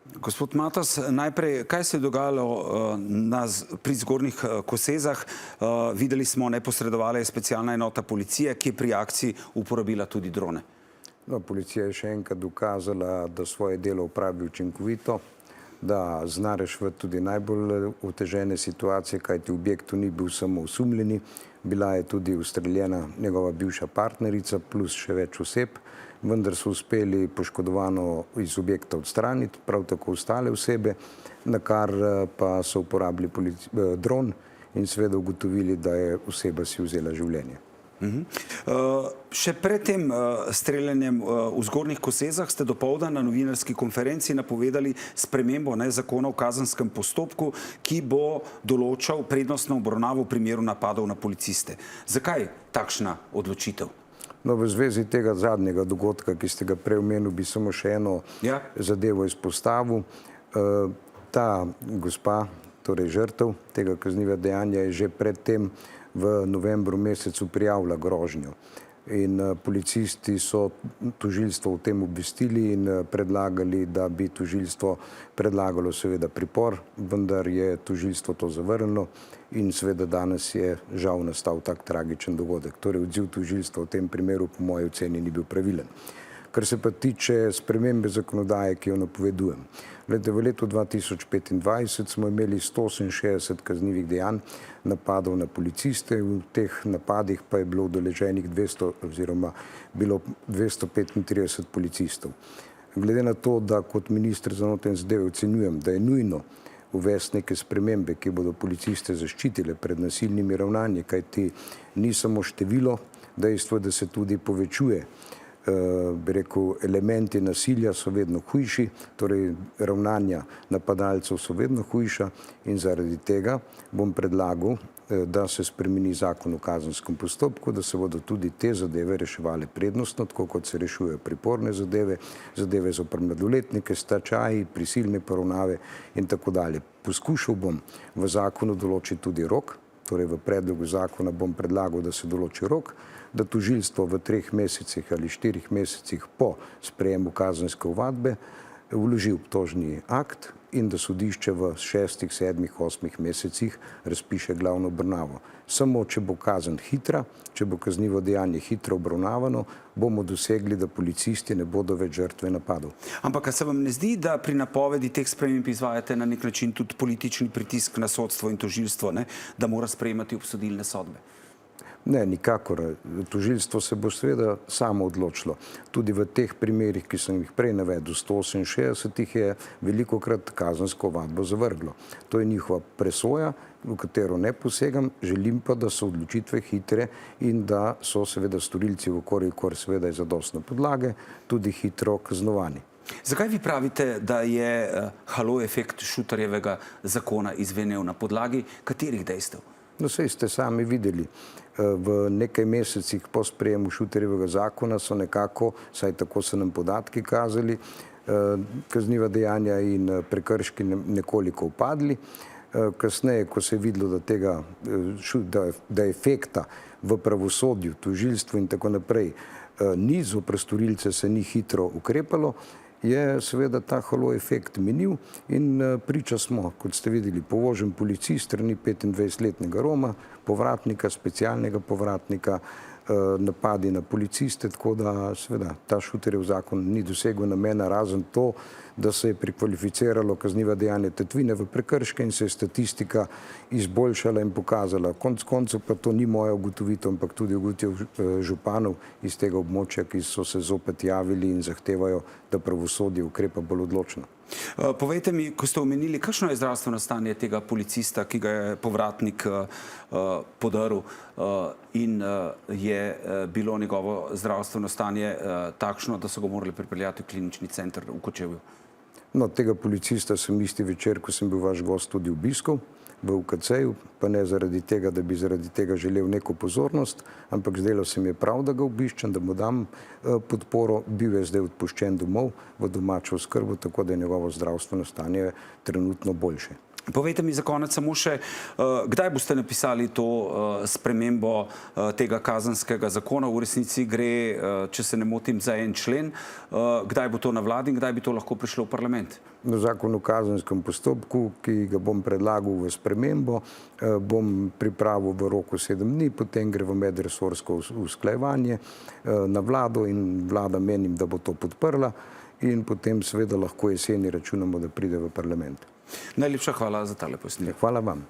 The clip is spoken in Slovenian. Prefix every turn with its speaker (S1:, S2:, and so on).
S1: Gospod Matos, najprej, kaj se je dogajalo pri Zgornjih Kosezah? Videli smo, neposredovala je specialna enota policije, ki je pri akciji uporabila tudi drone.
S2: No, policija je še enkrat dokazala, da svoje delo opravi učinkovito, da zna reševati tudi najbolj otežene situacije, kajti v objektu ni bil samo osumljeni, bila je tudi ustreljena njegova bivša partnerica plus še več oseb, vendar so uspeli poškodovano iz objekta odstraniti, prav tako ostale osebe, na kar pa so uporabili dron in seveda ugotovili, da je oseba si vzela življenje.
S1: Še pred tem streljanjem v Zgornjih Kosezah ste dopoldan na novinarski konferenci napovedali spremembo zakona o kazenskem postopku, ki bo določal prednostno obravnavo v primeru napadov na policiste. Zakaj takšna odločitev?
S2: No, v zvezi tega zadnjega dogodka, ki ste ga prej omenili, bi samo še eno zadevo izpostavil. Ta gospa, torej žrtev tega kaznivega dejanja, je že pred tem v novembru mesecu prijavila grožnjo. In policisti so tožilstvo o tem obvestili in predlagali, da bi tožilstvo predlagalo seveda pripor, vendar je tožilstvo to zavrnilo in seveda danes je žal nastal tak tragičen dogodek. Torej odziv tožilstva v tem primeru po moji oceni ni bil pravilen. Kar se pa tiče spremembe zakonodaje, ki jo napovedujem. V letu 2025 smo imeli 168 kaznivih dejanj napadov na policiste, v teh napadih pa je bilo udeleženih 235 policistov. Glede na to, da kot minister za notranje zadeve ocenjujem, da je nujno uvesti neke spremembe, ki bodo policiste zaščitile pred nasilnimi ravnanji, kajti ni samo število, dejstvo, da se tudi povečuje, bi rekel, elementi nasilja so vedno hujši, torej ravnanja napadalcev so vedno hujša in zaradi tega bom predlagal, da se spremeni zakon o kazenskem postopku, da se bodo tudi te zadeve reševale prednostno, tako kot se rešujejo priporne zadeve, zadeve zoper mladoletnike, stečaji, prisilne poravnave in tako dalje. Poskušal bom v zakonu določiti tudi rok, torej v predlogu zakona bom predlagal, da se določi rok, da tožilstvo v 3 mesecih ali 4 mesecih po sprejemu kazenske ovadbe vloži obtožni akt in da sodišče v 6, 7, 8 mesecih razpiše glavno obravnavo. Samo, če bo kazen hitra, če bo kaznivo dejanje hitro obravnavano, bomo dosegli, da policisti ne bodo več žrtve napadov.
S1: Ampak se vam ne zdi, da pri napovedi teh sprememb izvajate na nek način tudi politični pritisk na sodstvo in tožilstvo, da mora sprejemati obsodilne sodbe?
S2: Ne, nikakor. Tožilstvo se bo seveda samo odločilo. Tudi v teh primerih, ki sem jih prej navedel, 168 je velikokrat kazensko ovadbo zavrglo. To je njihova presoja, v katero ne posegam, želim pa, da so odločitve hitre in da so seveda storilci, v kolikor seveda je zadostne podlage, tudi hitro kaznovani.
S1: Zakaj vi pravite, da je halo efekt Šutarjevega zakona izvenel na podlagi katerih dejstev?
S2: No, saj ste sami videli, v nekaj mesecih po sprejemu Šutarjevega zakona so nekako, saj tako so nam podatki kazali, kazniva dejanja in prekrški nekoliko upadli. Kasneje, ko se je videlo, da efekta v pravosodju, tožilstvu in tako naprej ni, zoper storilce se ni hitro ukrepalo, je seveda ta halo efekt minil in priča smo, kot ste videli, povožen policist strani 25-letnega Roma, povratnika, specialnega povratnika, napadi na policiste, tako da seveda ta Šutarjev zakon ni dosegel namena, razen to, da se je prekvalificiralo kazniva dejanja tatvine v prekrške in se je statistika izboljšala in pokazala. Konec koncev pa to ni moja ugotovitev, ampak tudi ugotovitev županov iz tega območja, ki so se zopet javili in zahtevajo, da pravosodje ukrepa bolj odločno.
S1: Povejte mi, ko ste omenili, kakšno je zdravstveno stanje tega policista, ki ga je povratnik podaril in je bilo njegovo zdravstveno stanje takšno, da so ga morali pripeljati v klinični center v Kočevju?
S2: No, tega policista sem isti večer, ko sem bil vaš gost, tudi obiskal v UKC-ju, pa ne zaradi tega, da bi zaradi tega želel neko pozornost, ampak zdelo se mi je prav, da ga obiščem, da mu dam podporo, bil je zdaj odpuščen domov v domačo oskrbo, tako da je njegovo zdravstveno stanje trenutno boljše.
S1: Povejte mi za konec samo še, kdaj boste napisali to spremembo tega kazenskega zakona? V resnici gre, če se ne motim, za en člen. Kdaj bo to na vladi in kdaj bi to lahko prišlo v parlament?
S2: Zakon o kazenskem postopku, ki ga bom predlagal v spremembo, bom pripravil v roku 7 dni, potem gre v medresorsko usklajevanje na vlado in vlada menim, da bo to podprla in potem seveda lahko jeseni računamo, da pride v parlament.
S1: Najlepša hvala za tale pojasnilo.
S2: Hvala vam.